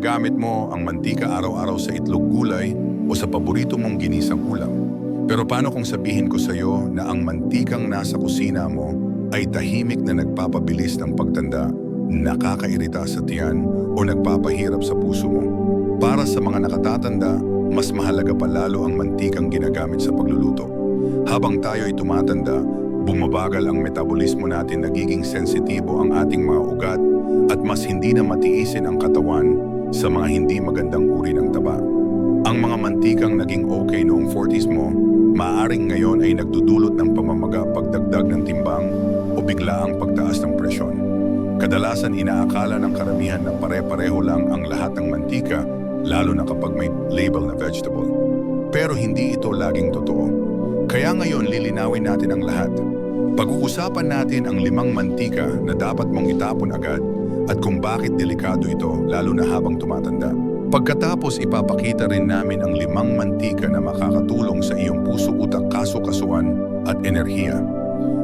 ginagamit mo ang mantika araw-araw sa itlog gulay o sa paborito mong ginisang ulam. Pero paano kung sabihin ko sa iyo na ang mantikang nasa kusina mo ay tahimik na nagpapabilis ng pagtanda, nakakairita sa tiyan o nagpapahirap sa puso mo? Para sa mga nakatatanda, mas mahalaga pa lalo ang mantikang ginagamit sa pagluluto. Habang tayo ay tumatanda, bumabagal ang metabolismo natin, nagiging sensitibo ang ating mga ugat at mas hindi na matiisin ang katawan sa mga hindi magandang uri ng taba. Ang mga mantikang naging okay noong 40s mo, maaaring ngayon ay nagdudulot ng pamamaga, pagdagdag ng timbang o biglaang pagtaas ng presyon. Kadalasan inaakala ng karamihan na pare-pareho lang ang lahat ng mantika, lalo na kapag may label na vegetable. Pero hindi ito laging totoo. Kaya ngayon lilinawin natin ang lahat. Pag-uusapan natin ang 5 mantika na dapat mong itapon agad at kung bakit delikado ito lalo na habang tumatanda. Pagkatapos ipapakita rin namin ang 5 mantika na makakatulong sa iyong puso, utak, kaso-kasuan at enerhiya.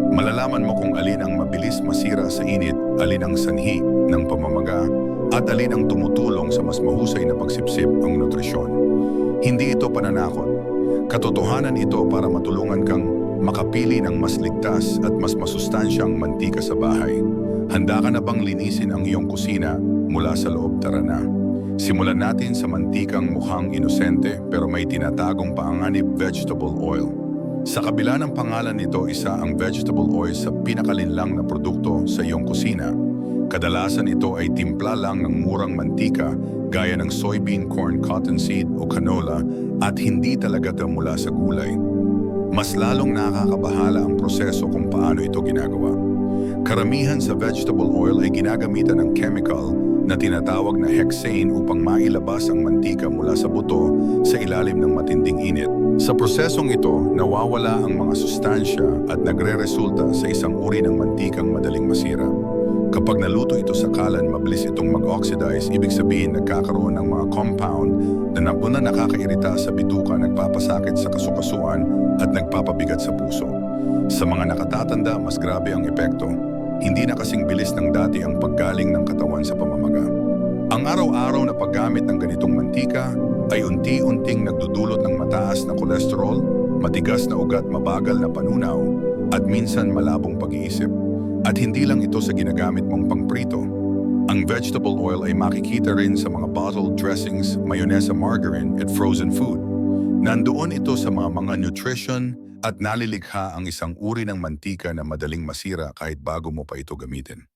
Malalaman mo kung alin ang mabilis masira sa init, alin ang sanhi ng pamamaga, at alin ang tumutulong sa mas mahusay na pagsipsip ang nutrisyon. Hindi ito pananakot. Katotohanan ito para matulungan kang makapili ng mas ligtas at mas masustansyang mantika sa bahay. Handa ka na bang linisin ang iyong kusina mula sa loob? Tara na. Simulan natin sa mantikang mukhang inosente pero may tinatagong paanganib, vegetable oil. Sa kabila ng pangalan nito, isa ang vegetable oil sa pinakalinlang na produkto sa iyong kusina. Kadalasan ito ay timpla lang ng murang mantika gaya ng soybean, corn, cottonseed o canola at hindi talaga ito mula sa gulay. Mas lalong nakakabahala ang proseso kung paano ito ginagawa. Karamihan sa vegetable oil ay ginagamitan ng chemical na tinatawag na hexane upang mailabas ang mantika mula sa buto sa ilalim ng matinding init. Sa prosesong ito, nawawala ang mga sustansya at nagre-resulta sa isang uri ng mantikang madaling masira. Kapag naluto ito sa kalan, mabilis itong mag-oxidize, ibig sabihin nagkakaroon ng mga compound na nakakairita sa bituka, nagpapasakit sa kasukasuan at nagpapabigat sa puso. Sa mga nakatatanda, mas grabe ang epekto. Hindi na kasing bilis ng dati ang paggaling ng katawan sa pamamaga. Ang araw-araw na paggamit ng ganitong mantika ay unti-unting nagdudulot ng mataas na kolesterol, matigas na ugat, mabagal na panunaw, at minsan malabong pag-iisip. At hindi lang ito sa ginagamit mong pangprito. Ang vegetable oil ay makikita rin sa mga bottled dressings, mayonnaise, margarine at frozen food. Nandoon ito sa mga nutrition at nalilikha ang isang uri ng mantika na madaling masira kahit bago mo pa ito gamitin.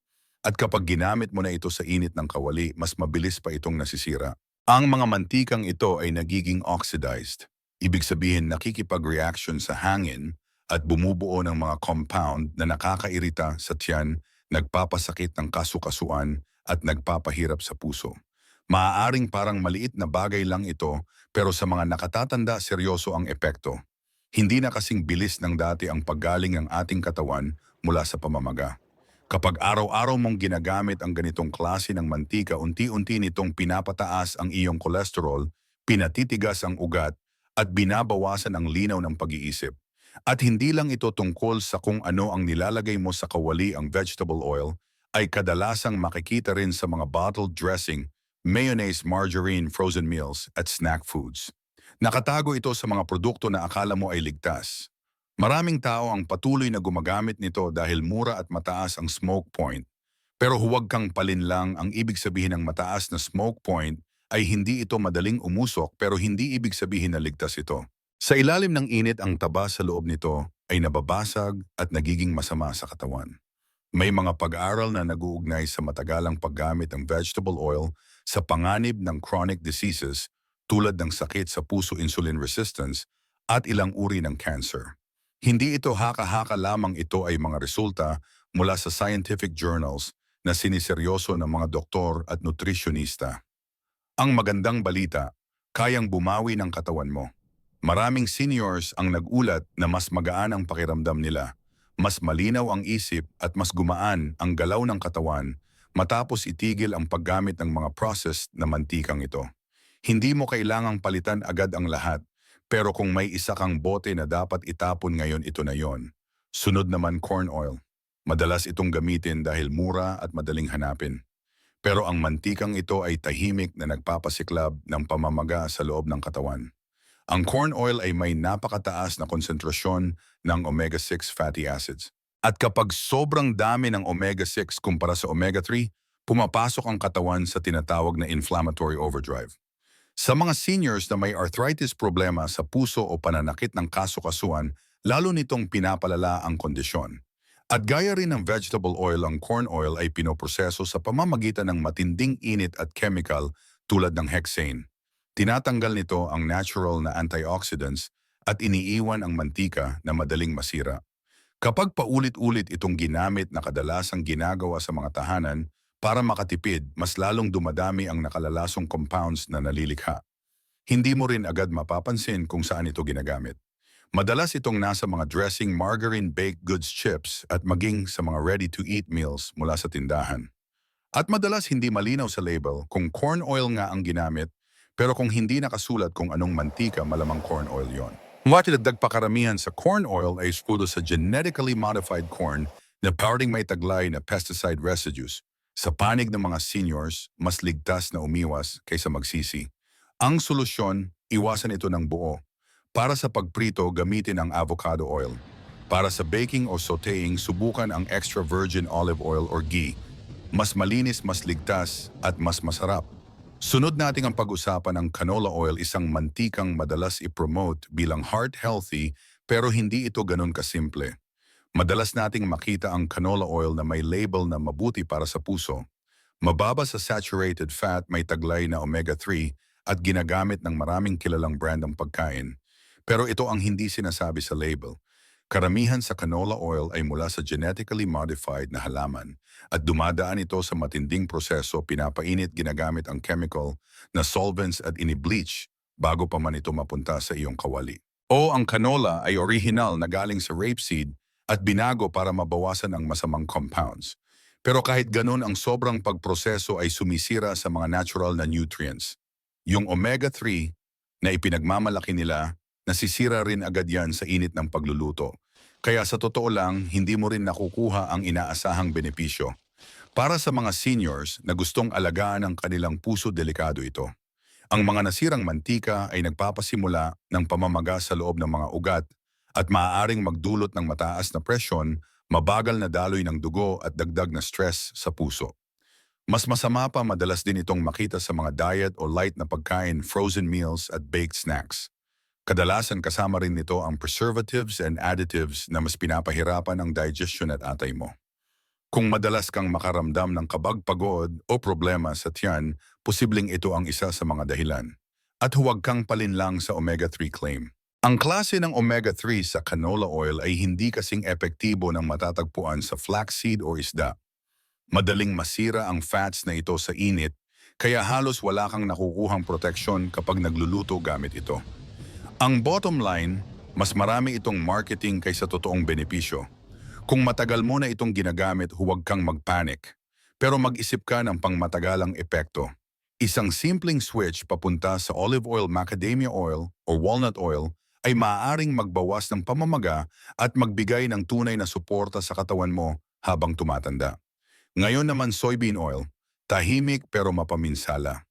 At kapag ginamit mo na ito sa init ng kawali, mas mabilis pa itong nasisira. Ang mga mantikang ito ay nagiging oxidized. Ibig sabihin nakikipag-reaction sa hangin at bumubuo ng mga compound na nakakairita sa tiyan, nagpapasakit ng kasukasuan at nagpapahirap sa puso. Maaaring parang maliit na bagay lang ito, pero sa mga nakatatanda seryoso ang epekto. Hindi na kasing bilis ng dati ang paggaling ng ating katawan mula sa pamamaga. Kapag araw-araw mong ginagamit ang ganitong klase ng mantika, unti-unti nitong pinapataas ang iyong cholesterol, pinatitigas ang ugat, at binabawasan ang linaw ng pag-iisip. At hindi lang ito tungkol sa kung ano ang nilalagay mo sa kawali. Ang vegetable oil ay kadalasang makikita rin sa mga bottled dressing, mayonnaise, margarine, frozen meals at snack foods. Nakatago ito sa mga produkto na akala mo ay ligtas. Maraming tao ang patuloy na gumagamit nito dahil mura at mataas ang smoke point. Pero huwag kang palinlang, ang ibig sabihin ng mataas na smoke point ay hindi ito madaling umusok, pero hindi ibig sabihin na ligtas ito. Sa ilalim ng init, ang taba sa loob nito ay nababasag at nagiging masama sa katawan. May mga pag-aaral na nag-uugnay sa matagalang paggamit ng vegetable oil sa panganib ng chronic diseases tulad ng sakit sa puso, insulin resistance at ilang uri ng cancer. Hindi ito haka-haka lamang, ito ay mga resulta mula sa scientific journals na siniseryoso ng mga doktor at nutritionista. Ang magandang balita, kayang bumawi ng katawan mo. Maraming seniors ang nag-ulat na mas magaan ang pakiramdam nila, mas malinaw ang isip at mas gumaan ang galaw ng katawan matapos itigil ang paggamit ng mga processed na mantikang ito. Hindi mo kailangang palitan agad ang lahat, pero kung may isa kang bote na dapat itapon ngayon, ito na yon. Sunod naman, corn oil. Madalas itong gamitin dahil mura at madaling hanapin. Pero ang mantikang ito ay tahimik na nagpapasiklab ng pamamaga sa loob ng katawan. Ang corn oil ay may napakataas na konsentrasyon ng omega-6 fatty acids. At kapag sobrang dami ng omega-6 kumpara sa omega-3, pumapasok ang katawan sa tinatawag na inflammatory overdrive. Sa mga seniors na may arthritis problema sa puso o pananakit ng kasukasuan, lalo nitong pinapalala ang kondisyon. At gaya rin ng vegetable oil, ang corn oil ay pinoproseso sa pamamagitan ng matinding init at chemical tulad ng hexane. Tinatanggal nito ang natural na antioxidants at iniiwan ang mantika na madaling masira. Kapag paulit-ulit itong ginamit na kadalasang ginagawa sa mga tahanan, para makatipid, mas lalong dumadami ang nakalalasong compounds na nalilikha. Hindi mo rin agad mapapansin kung saan ito ginagamit. Madalas itong nasa mga dressing, margarine, baked goods, chips at maging sa mga ready-to-eat meals mula sa tindahan. At madalas hindi malinaw sa label kung corn oil nga ang ginamit, pero kung hindi nakasulat kung anong mantika, malamang corn oil yon. Matidagdag pa karamihan sa corn oil ay puro sa genetically modified corn na powdering may taglay na pesticide residues. Sa panig ng mga seniors, mas ligtas na umiwas kaysa magsisi. Ang solusyon, iwasan ito ng buo. Para sa pagprito, gamitin ang avocado oil. Para sa baking o sautéing, subukan ang extra virgin olive oil or ghee. Mas malinis, mas ligtas, at mas masarap. Sunod natin ang pag-usapan ng canola oil, isang mantikang madalas i-promote bilang heart-healthy pero hindi ito ganun kasimple. Madalas nating makita ang canola oil na may label na mabuti para sa puso. Mababa sa saturated fat, may taglay na omega-3 at ginagamit ng maraming kilalang brand ang pagkain. Pero ito ang hindi sinasabi sa label. Karamihan sa canola oil ay mula sa genetically modified na halaman at dumadaan ito sa matinding proseso, pinapainit, ginagamit ang chemical na solvents at ini-bleach bago pa man ito mapunta sa iyong kawali. O ang canola ay original na galing sa rapeseed at binago para mabawasan ang masamang compounds. Pero kahit ganun, ang sobrang pagproseso ay sumisira sa mga natural na nutrients. Yung omega-3 na ipinagmamalaki nila, nasisira rin agad yan sa init ng pagluluto. Kaya sa totoo lang, hindi mo rin nakukuha ang inaasahang benepisyo. Para sa mga seniors na gustong alagaan ang kanilang puso, delikado ito. Ang mga nasirang mantika ay nagpapasimula ng pamamaga sa loob ng mga ugat at maaaring magdulot ng mataas na presyon, mabagal na daloy ng dugo at dagdag na stress sa puso. Mas masama pa, madalas din itong makita sa mga diet o light na pagkain, frozen meals at baked snacks. Kadalasan kasama rin nito ang preservatives and additives na mas pinapahirapan ang digestion at atay mo. Kung madalas kang makaramdam ng kabag, pagod o problema sa tiyan, posibleng ito ang isa sa mga dahilan. At huwag kang palinlang sa omega-3 claim. Ang klase ng omega-3 sa canola oil ay hindi kasing epektibo ng matatagpuan sa flaxseed o isda. Madaling masira ang fats na ito sa init, kaya halos wala kang nakukuhang proteksyon kapag nagluluto gamit ito. Ang bottom line, mas marami itong marketing kaysa totoong benepisyo. Kung matagal mo na itong ginagamit, huwag kang magpanic. Pero mag-isip ka ng pangmatagalang epekto. Isang simpleng switch papunta sa olive oil, macadamia oil o walnut oil ay maaaring magbawas ng pamamaga at magbigay ng tunay na suporta sa katawan mo habang tumatanda. Ngayon naman, soybean oil, tahimik pero mapaminsala.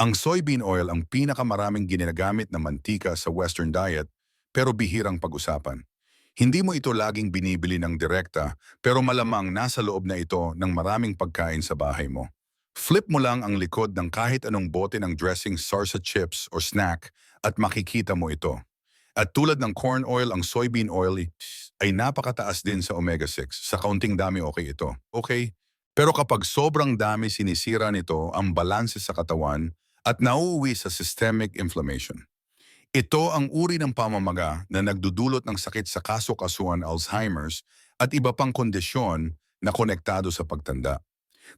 Ang soybean oil ang pinakamaraming ginagamit na mantika sa Western diet pero bihirang pag-usapan. Hindi mo ito laging binibili ng direkta pero malamang nasa loob na ito ng maraming pagkain sa bahay mo. Flip mo lang ang likod ng kahit anong bote ng dressing, sarsa chips or snack at makikita mo ito. At tulad ng corn oil, ang soybean oil ay napakataas din sa omega-6. Sa kaunting dami, okay ito. Okay? Pero kapag sobrang dami, sinisira nito ang balanse sa katawan at nauuwi sa systemic inflammation. Ito ang uri ng pamamaga na nagdudulot ng sakit sa kasukasuan, Alzheimer's at iba pang kondisyon na konektado sa pagtanda.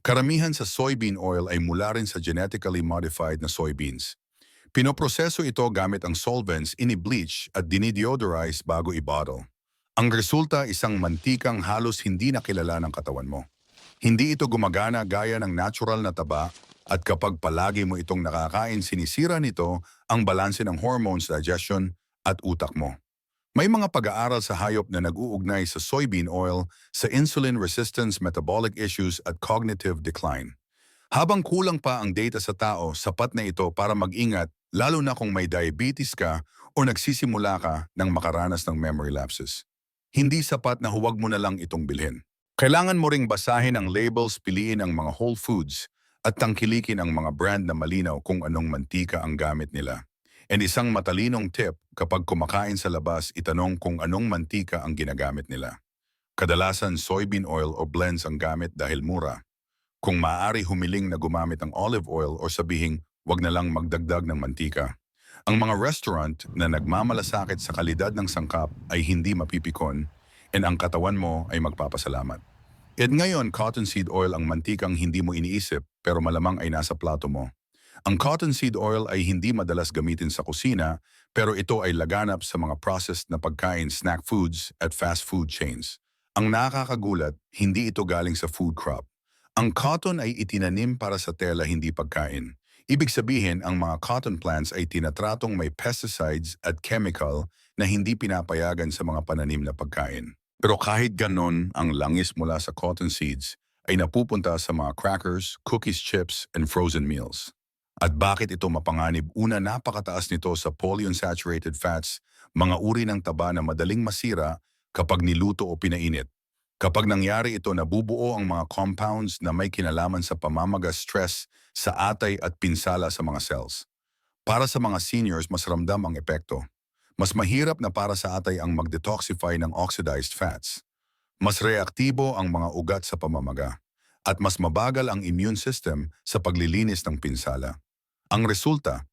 Karamihan sa soybean oil ay mula rin sa genetically modified na soybeans. Pinoproseso ito gamit ang solvents, ini-bleach at dinideodorize bago i-bottle. Ang resulta, isang mantikang halos hindi nakilala ng katawan mo. Hindi ito gumagana gaya ng natural na taba at kapag palagi mo itong nakakain, sinisira nito ang balanse ng hormones, digestion at utak mo. May mga pag-aaral sa hayop na nag-uugnay sa soybean oil sa insulin resistance, metabolic issues at cognitive decline. Habang kulang pa ang data sa tao, sapat na ito para mag-ingat lalo na kung may diabetes ka o nagsisimula ka ng makaranas ng memory lapses. Hindi sapat na huwag mo na lang itong bilhin. Kailangan mo ring basahin ang labels, piliin ang mga whole foods at tangkilikin ang mga brand na malinaw kung anong mantika ang gamit nila. And isang matalinong tip, kapag kumakain sa labas, itanong kung anong mantika ang ginagamit nila. Kadalasan soybean oil o blends ang gamit dahil mura. Kung maaari humiling na gumamit ng olive oil o sabihing wag na lang magdagdag ng mantika. Ang mga restaurant na nagmamalasakit sa kalidad ng sangkap ay hindi mapipikon and ang katawan mo ay magpapasalamat. At ngayon, cottonseed oil ang mantikang hindi mo iniisip pero malamang ay nasa plato mo. Ang cottonseed oil ay hindi madalas gamitin sa kusina pero ito ay laganap sa mga processed na pagkain, snack foods at fast food chains. Ang nakakagulat, hindi ito galing sa food crop. Ang cotton ay itinanim para sa tela, hindi pagkain. Ibig sabihin, ang mga cotton plants ay tinatratong may pesticides at chemical na hindi pinapayagan sa mga pananim na pagkain. Pero kahit ganon, ang langis mula sa cotton seeds ay napupunta sa mga crackers, cookies, chips, and frozen meals. At bakit ito mapanganib? Una, napakataas nito sa polyunsaturated fats, mga uri ng taba na madaling masira kapag niluto o pinainit. Kapag nangyari ito, nabubuo ang mga compounds na may kinalaman sa pamamaga, stress sa atay at pinsala sa mga cells. Para sa mga seniors, mas ramdam ang epekto. Mas mahirap na para sa atay ang mag-detoxify ng oxidized fats. Mas reaktibo ang mga ugat sa pamamaga. At mas mabagal ang immune system sa paglilinis ng pinsala. Ang resulta,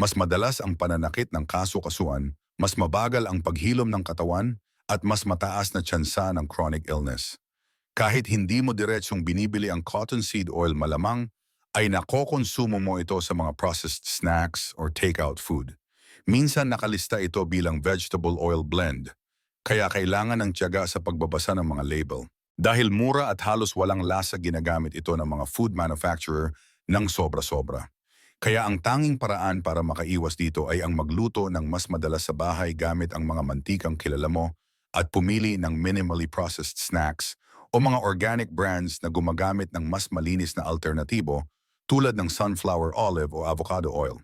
mas madalas ang pananakit ng kaso-kasuan, mas mabagal ang paghilom ng katawan, at mas mataas na tsansa ng chronic illness. Kahit hindi mo diretsyong binibili ang cottonseed oil, malamang ay nakokonsumo mo ito sa mga processed snacks or takeout food. Minsan nakalista ito bilang vegetable oil blend, kaya kailangan ng tiyaga sa pagbabasa ng mga label. Dahil mura at halos walang lasa, ginagamit ito ng mga food manufacturer ng sobra-sobra. Kaya ang tanging paraan para makaiwas dito ay ang magluto ng mas madalas sa bahay gamit ang mga mantikang kilala mo at pumili ng minimally processed snacks o mga organic brands na gumagamit ng mas malinis na alternatibo tulad ng sunflower olive o avocado oil.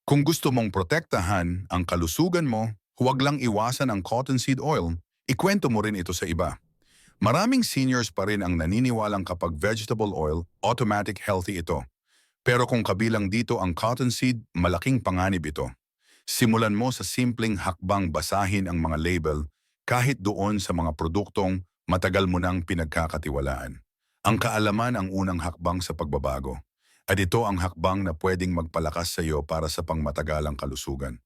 Kung gusto mong protektahan ang kalusugan mo, huwag lang iwasan ang cottonseed oil, ikwento mo rin ito sa iba. Maraming seniors pa rin ang naniniwalang kapag vegetable oil, automatic healthy ito. Pero kung kabilang dito ang cottonseed, malaking panganib ito. Simulan mo sa simpleng hakbang, basahin ang mga label kahit doon sa mga produktong matagal mo nang pinagkakatiwalaan. Ang kaalaman ang unang hakbang sa pagbabago. At ito ang hakbang na pwedeng magpalakas sa iyo para sa pangmatagalang kalusugan.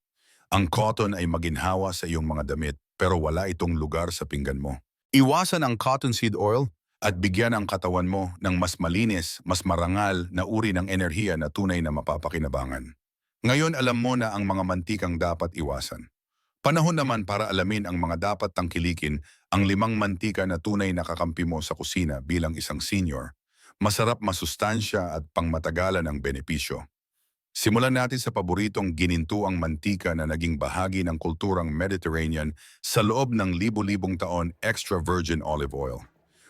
Ang cotton ay maginhawa sa iyong mga damit pero wala itong lugar sa pinggan mo. Iwasan ang cottonseed oil at bigyan ang katawan mo ng mas malinis, mas marangal na uri ng enerhiya na tunay na mapapakinabangan. Ngayon alam mo na ang mga mantikang dapat iwasan. Panahon naman para alamin ang mga dapat tangkilikin, ang 5 mantika na tunay na kakampi mo sa kusina bilang isang senior. Masarap, masustansya at pangmatagalan ang benepisyo. Simulan natin sa paboritong ginintuang mantika na naging bahagi ng kulturang Mediterranean sa loob ng libu-libong taon, extra virgin olive oil.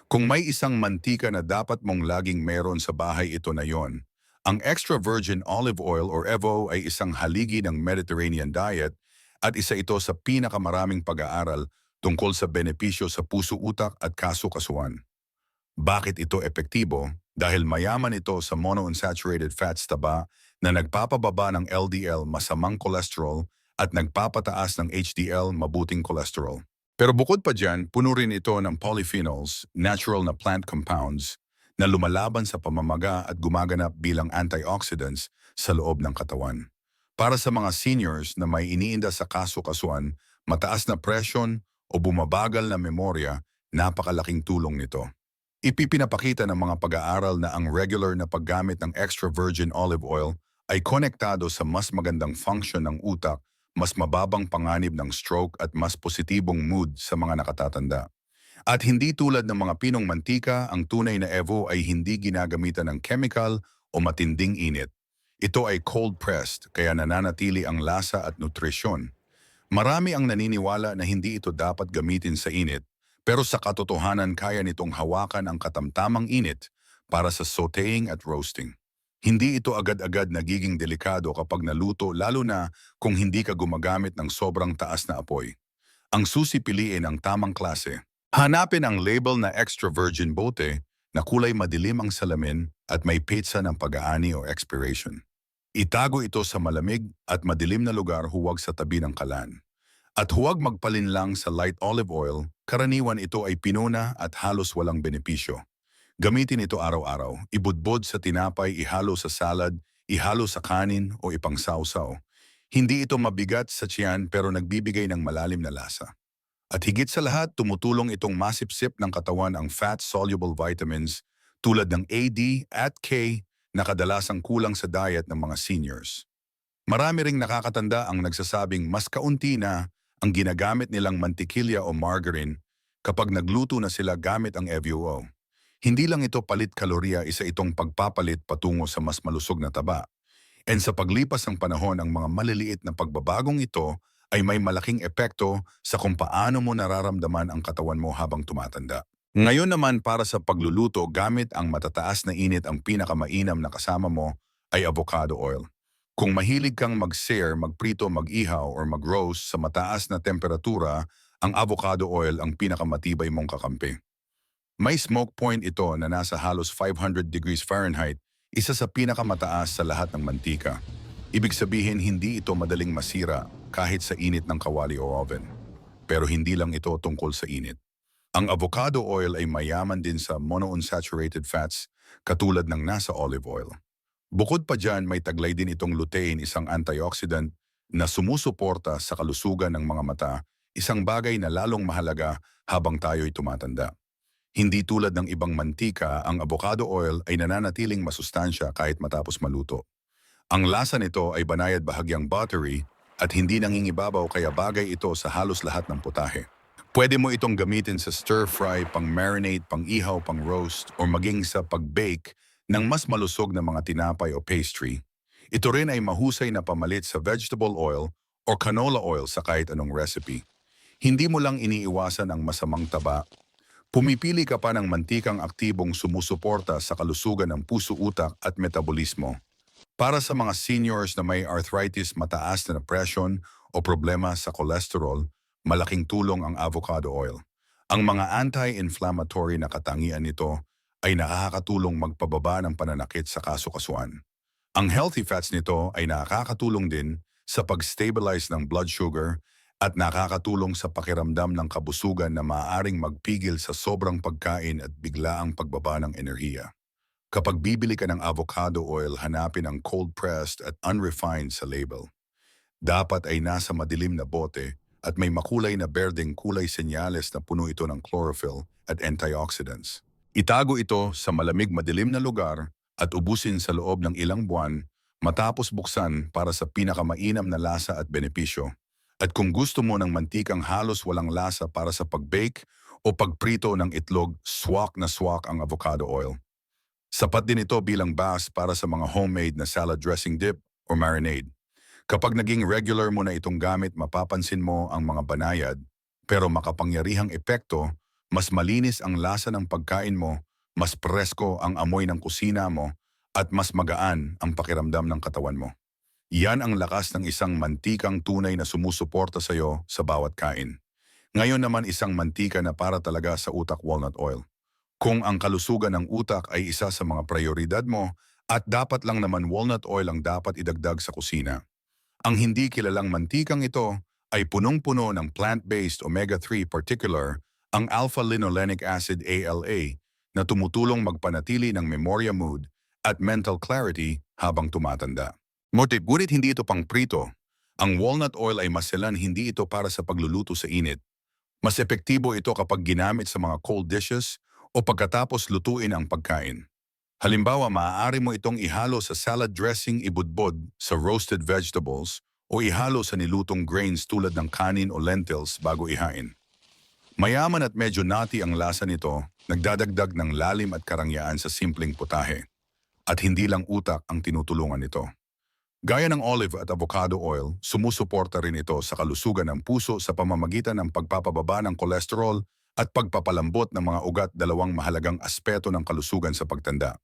Kung may isang mantika na dapat mong laging meron sa bahay, ito na yon. Ang extra virgin olive oil or EVO ay isang haligi ng Mediterranean diet at isa ito sa pinakamaraming pag-aaral tungkol sa benepisyo sa puso, utak at kaso-kasuan. Bakit ito epektibo? Dahil mayaman ito sa monounsaturated fats, taba na nagpapababa ng LDL, masamang cholesterol, at nagpapataas ng HDL, mabuting cholesterol. Pero bukod pa dyan, puno rin ito ng polyphenols, natural na plant compounds, na lumalaban sa pamamaga at gumaganap bilang antioxidants sa loob ng katawan. Para sa mga seniors na may iniinda sa kaso-kasuan, mataas na presyon o bumabagal na memorya, napakalaking tulong nito. Ipipinapakita ng mga pag-aaral na ang regular na paggamit ng extra virgin olive oil ay konektado sa mas magandang function ng utak, mas mababang panganib ng stroke at mas positibong mood sa mga nakatatanda. At hindi tulad ng mga pinong mantika, ang tunay na EVO ay hindi ginagamitan ng chemical o matinding init. Ito ay cold-pressed kaya nananatili ang lasa at nutrisyon. Marami ang naniniwala na hindi ito dapat gamitin sa init, pero sa katotohanan kaya nitong hawakan ang katamtamang init para sa sautéing at roasting. Hindi ito agad-agad nagiging delikado kapag naluto lalo na kung hindi ka gumagamit ng sobrang taas na apoy. Ang susi piliin ang tamang klase. Hanapin ang label na extra virgin bote na kulay madilim ang salamin at may petsa ng pag-aani o expiration. Itago ito sa malamig at madilim na lugar, huwag sa tabi ng kalan. At huwag magpalinlang sa light olive oil, karaniwan ito ay pinuna at halos walang benepisyo. Gamitin ito araw-araw, ibudbod sa tinapay, ihalo sa salad, ihalo sa kanin o ipangsawsaw. Hindi ito mabigat sa tiyan pero nagbibigay ng malalim na lasa. At higit sa lahat, tumutulong itong masipsip ng katawan ang fat-soluble vitamins tulad ng A, D at K na kadalasang kulang sa diet ng mga seniors. Marami ring nakakatanda ang nagsasabing mas kaunti na ang ginagamit nilang mantikilya o margarine kapag nagluto na sila gamit ang EVOO. Hindi lang ito palit kalorya, isa itong pagpapalit patungo sa mas malusog na taba. And sa paglipas ng panahon, ang mga maliliit na pagbabagong ito ay may malaking epekto sa kung paano mo nararamdaman ang katawan mo habang tumatanda. Ngayon naman, para sa pagluluto gamit ang matataas na init, ang pinakamainam na kasama mo ay avocado oil. Kung mahilig kang mag-sear, magprito, mag-ihaw o mag-roast sa mataas na temperatura, ang avocado oil ang pinakamatibay mong kakampi. May smoke point ito na nasa halos 500 degrees Fahrenheit, isa sa pinakamataas sa lahat ng mantika. Ibig sabihin, hindi ito madaling masira kahit sa init ng kawali o oven. Pero hindi lang ito tungkol sa init. Ang avocado oil ay mayaman din sa monounsaturated fats katulad ng nasa olive oil. Bukod pa dyan, may taglay din itong lutein, isang antioxidant na sumusuporta sa kalusugan ng mga mata, isang bagay na lalong mahalaga habang tayo'y tumatanda. Hindi tulad ng ibang mantika, ang avocado oil ay nananatiling masustansya kahit matapos maluto. Ang lasa nito ay banayad, bahagyang buttery at hindi nangingibabaw, kaya bagay ito sa halos lahat ng putahe. Pwede mo itong gamitin sa stir-fry, pang-marinate, pang-ihaw, pang-roast o maging sa pag-bake ng mas malusog na mga tinapay o pastry. Ito rin ay mahusay na pamalit sa vegetable oil o canola oil sa kahit anong recipe. Hindi mo lang iniiwasan ang masamang taba. Pumipili ka pa ng mantikang aktibong sumusuporta sa kalusugan ng puso, utak at metabolismo. Para sa mga seniors na may arthritis, mataas na presyon o problema sa cholesterol, malaking tulong ang avocado oil. Ang mga anti-inflammatory na katangian nito ay nakakatulong magpababa ng pananakit sa kasukasuan. Ang healthy fats nito ay nakakatulong din sa pag-stabilize ng blood sugar at nakakatulong sa pakiramdam ng kabusugan na maaaring magpigil sa sobrang pagkain at biglaang pagbaba ng enerhiya. Kapag bibili ka ng avocado oil, hanapin ang cold-pressed at unrefined sa label. Dapat ay nasa madilim na bote at may makulay na berdeng kulay, senyales na puno ito ng chlorophyll at antioxidants. Itago ito sa malamig, madilim na lugar at ubusin sa loob ng ilang buwan matapos buksan para sa pinakamainam na lasa at benepisyo. At kung gusto mo ng mantikang halos walang lasa para sa pag-bake o pagprito ng itlog, swak na swak ang avocado oil. Sapat din ito bilang base para sa mga homemade na salad dressing dip o marinade. Kapag naging regular mo na itong gamit, mapapansin mo ang mga banayad pero makapangyarihang epekto. Mas malinis ang lasa ng pagkain mo, mas presko ang amoy ng kusina mo, at mas magaan ang pakiramdam ng katawan mo. Yan ang lakas ng isang mantikang tunay na sumusuporta sa iyo sa bawat kain. Ngayon naman, isang mantika na para talaga sa utak, walnut oil. Kung ang kalusugan ng utak ay isa sa mga prioridad mo, at dapat lang naman walnut oil ang dapat idagdag sa kusina. Ang hindi kilalang mantikang ito ay punong-puno ng plant-based omega-3, particular ang alpha-linolenic acid ALA na tumutulong magpanatili ng memorya, mood at mental clarity habang tumatanda. Ngunit hindi ito pang prito. Ang walnut oil ay maselan, hindi ito para sa pagluluto sa init. Mas epektibo ito kapag ginamit sa mga cold dishes o pagkatapos lutuin ang pagkain. Halimbawa, maaari mo itong ihalo sa salad dressing, ibudbod sa roasted vegetables o ihalo sa nilutong grains tulad ng kanin o lentils bago ihain. Mayaman at medyo nutty ang lasa nito, nagdadagdag ng lalim at karangyaan sa simpleng putahe. At hindi lang utak ang tinutulungan nito. Gaya ng olive at avocado oil, sumusuporta rin ito sa kalusugan ng puso sa pamamagitan ng pagpapababa ng kolesterol at pagpapalambot ng mga ugat, dalawang mahalagang aspeto ng kalusugan sa pagtanda.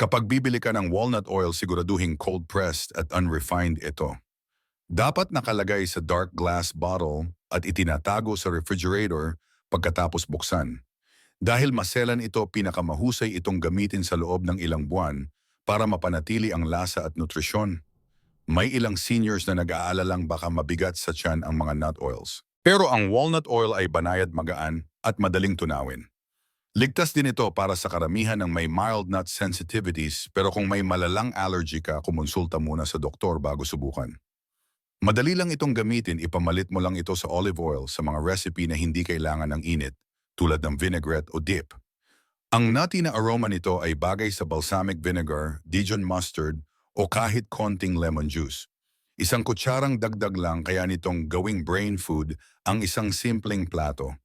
Kapag bibili ka ng walnut oil, siguraduhin cold-pressed at unrefined ito. Dapat nakalagay sa dark glass bottle at itinatago sa refrigerator pagkatapos buksan. Dahil maselan ito, pinakamahusay itong gamitin sa loob ng ilang buwan para mapanatili ang lasa at nutrisyon. May ilang seniors na nag-aalalang baka mabigat sa tiyan ang mga nut oils. Pero ang walnut oil ay banayad, magaan at madaling tunawin. Ligtas din ito para sa karamihan ng may mild nut sensitivities, pero kung may malalang allergy ka, kumonsulta muna sa doktor bago subukan. Madali lang itong gamitin, ipamalit mo lang ito sa olive oil sa mga recipe na hindi kailangan ng init, tulad ng vinaigrette o dip. Ang nutty na aroma nito ay bagay sa balsamic vinegar, Dijon mustard, o kahit konting lemon juice. Isang kutsarang dagdag lang, kaya nitong gawing brain food ang isang simpleng plato.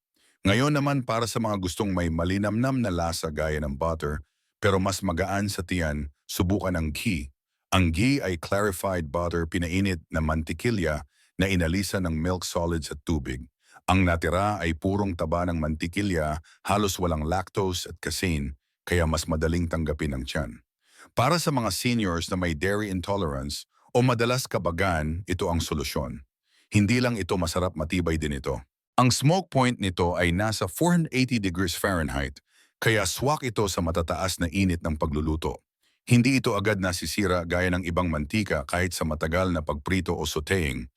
Ngayon naman, para sa mga gustong may malinamnam na lasa gaya ng butter, pero mas magaan sa tiyan, subukan ang ghee. Ang ghee ay clarified butter, pinainit na mantikilya na inalisan ng milk solids at tubig. Ang natira ay purong taba ng mantikilya, halos walang lactose at casein, kaya mas madaling tanggapin ng tiyan. Para sa mga seniors na may dairy intolerance o madalas kabagan, ito ang solusyon. Hindi lang ito masarap, matibay din ito. Ang smoke point nito ay nasa 480 degrees Fahrenheit, kaya swak ito sa matataas na init ng pagluluto. Hindi ito agad nasisira gaya ng ibang mantika kahit sa matagal na pagprito o sautéing.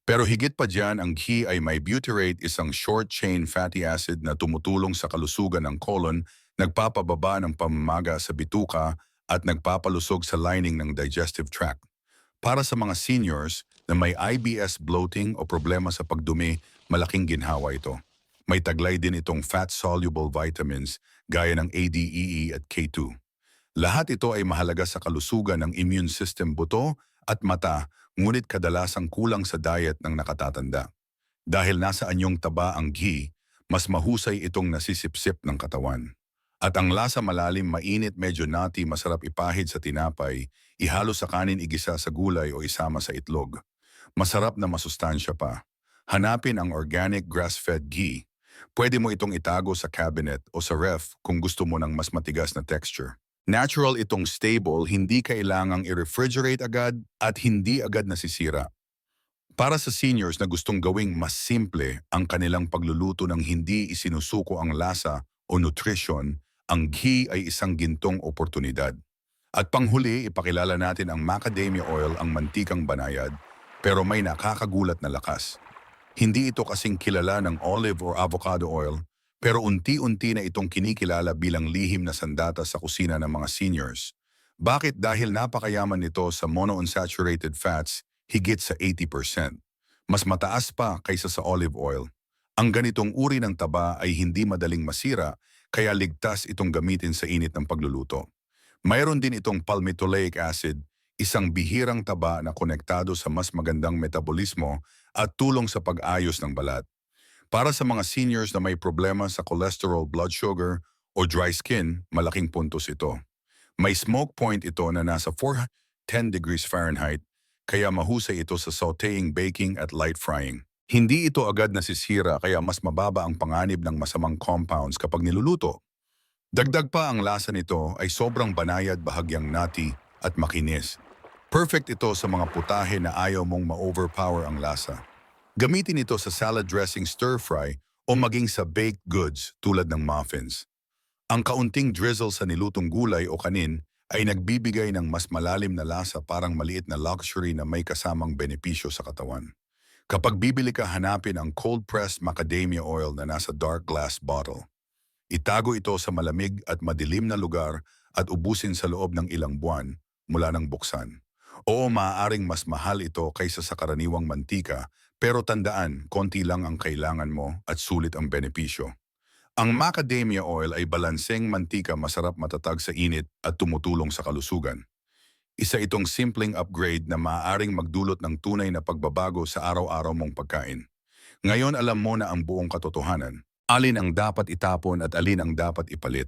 Pero higit pa diyan, ang ghee ay may butyrate, isang short-chain fatty acid na tumutulong sa kalusugan ng colon, nagpapababa ng pamamaga sa bituka at nagpapalusog sa lining ng digestive tract. Para sa mga seniors na may IBS, bloating o problema sa pagdumi, malaking ginhawa ito. May taglay din itong fat-soluble vitamins gaya ng ADEE at K2. Lahat ito ay mahalaga sa kalusugan ng immune system, buto at mata, ngunit kadalasang kulang sa diet ng nakatatanda. Dahil nasa anyong taba ang ghee, mas mahusay itong nasisipsip ng katawan. At ang lasa malalim, mainit, medyo nutty, masarap ipahid sa tinapay, ihalo sa kanin, igisa sa gulay o isama sa itlog. Masarap na masustansya pa. Hanapin ang organic grass-fed ghee. Pwede mo itong itago sa cabinet o sa ref kung gusto mo ng mas matigas na texture. Natural itong, stable, hindi kailangang i-refrigerate agad at hindi agad nasisira. Para sa seniors na gustong gawing mas simple ang kanilang pagluluto ng hindi isinusuko ang lasa o nutrition, ang ghee ay isang gintong oportunidad. At panghuli, ipakilala natin ang macadamia oil, ang mantikang banayad, pero may nakakagulat na lakas. Hindi ito kasing kilala ng olive or avocado oil, pero unti-unti na itong kinikilala bilang lihim na sandata sa kusina ng mga seniors. Bakit? Dahil napakayaman nito sa monounsaturated fats, higit sa 80%. Mas mataas pa kaysa sa olive oil. Ang ganitong uri ng taba ay hindi madaling masira, kaya ligtas itong gamitin sa init ng pagluluto. Mayroon din itong palmitoleic acid, isang bihirang taba na konektado sa mas magandang metabolismo at tulong sa pag-ayos ng balat. Para sa mga seniors na may problema sa cholesterol, blood sugar, o dry skin, malaking puntos ito. May smoke point ito na nasa 410 degrees Fahrenheit, kaya mahusay ito sa sautéing, baking at light frying. Hindi ito agad nasisira, kaya mas mababa ang panganib ng masamang compounds kapag niluluto. Dagdag pa, ang lasa nito ay sobrang banayad, bahagyang nutty at makinis. Perfect ito sa mga putahe na ayaw mong ma-overpower ang lasa. Gamitin ito sa salad dressing, stir-fry o maging sa baked goods tulad ng muffins. Ang kaunting drizzle sa nilutong gulay o kanin ay nagbibigay ng mas malalim na lasa, parang maliit na luxury na may kasamang benepisyo sa katawan. Kapag bibili ka, hanapin ang cold-pressed macadamia oil na nasa dark glass bottle. Itago ito sa malamig at madilim na lugar at ubusin sa loob ng ilang buwan mula nang buksan. Oo, maaaring mas mahal ito kaysa sa karaniwang mantika, pero tandaan, konti lang ang kailangan mo at sulit ang benepisyo. Ang macadamia oil ay balanseng mantika, masarap, matatag sa init at tumutulong sa kalusugan. Isa itong simpleng upgrade na maaaring magdulot ng tunay na pagbabago sa araw-araw mong pagkain. Ngayon alam mo na ang buong katotohanan. Alin ang dapat itapon at alin ang dapat ipalit.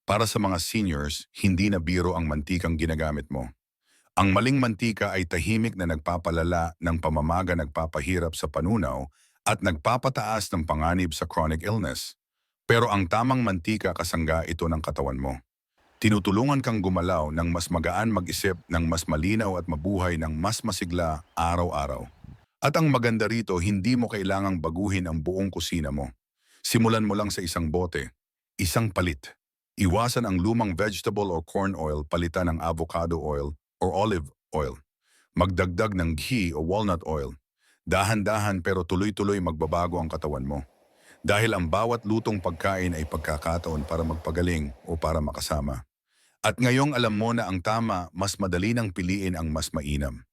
Para sa mga seniors, hindi na biro ang mantikang ginagamit mo. Ang maling mantika ay tahimik na nagpapalala ng pamamaga, nagpapahirap sa panunaw at nagpapataas ng panganib sa chronic illness. Pero ang tamang mantika, kasangga ito ng katawan mo. Tinutulungan kang gumalaw ng mas magaan mag-isip ng mas malinaw at mabuhay ng mas masigla araw-araw. At ang maganda rito, hindi mo kailangang baguhin ang buong kusina mo. Simulan mo lang sa isang bote, isang palit. Iwasan ang lumang vegetable or corn oil, palitan ng avocado oil or olive oil. Magdagdag ng ghee o walnut oil. Dahan-dahan pero tuloy-tuloy magbabago ang katawan mo. Dahil ang bawat lutong pagkain ay pagkakataon para magpagaling o para makasama. At ngayong alam mo na ang tama, mas madali nang piliin ang mas mainam.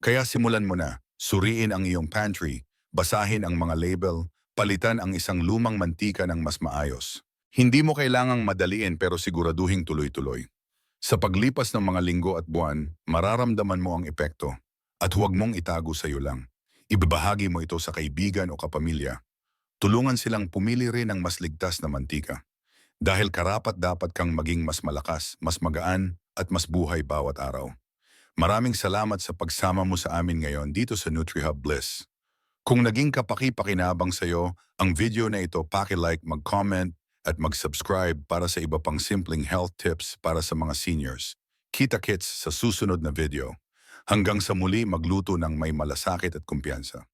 Kaya simulan mo na, suriin ang iyong pantry, basahin ang mga label, palitan ang isang lumang mantika ng mas maayos. Hindi mo kailangang madaliin pero siguraduhing tuloy-tuloy. Sa paglipas ng mga linggo at buwan, mararamdaman mo ang epekto. At huwag mong itago sa iyo lang. Ibabahagi mo ito sa kaibigan o kapamilya. Tulungan silang pumili rin ng mas ligtas na mantika. Dahil karapat-dapat kang maging mas malakas, mas magaan, at mas buhay bawat araw. Maraming salamat sa pagsama mo sa amin ngayon dito sa NutriHub Bliss. Kung naging kapaki-pakinabang sa iyo ang video na ito, paki-like, mag-comment, at mag-subscribe para sa iba pang simpleng health tips para sa mga seniors. Kita-kits sa susunod na video. Hanggang sa muli, magluto ng may malasakit at kumpiyansa.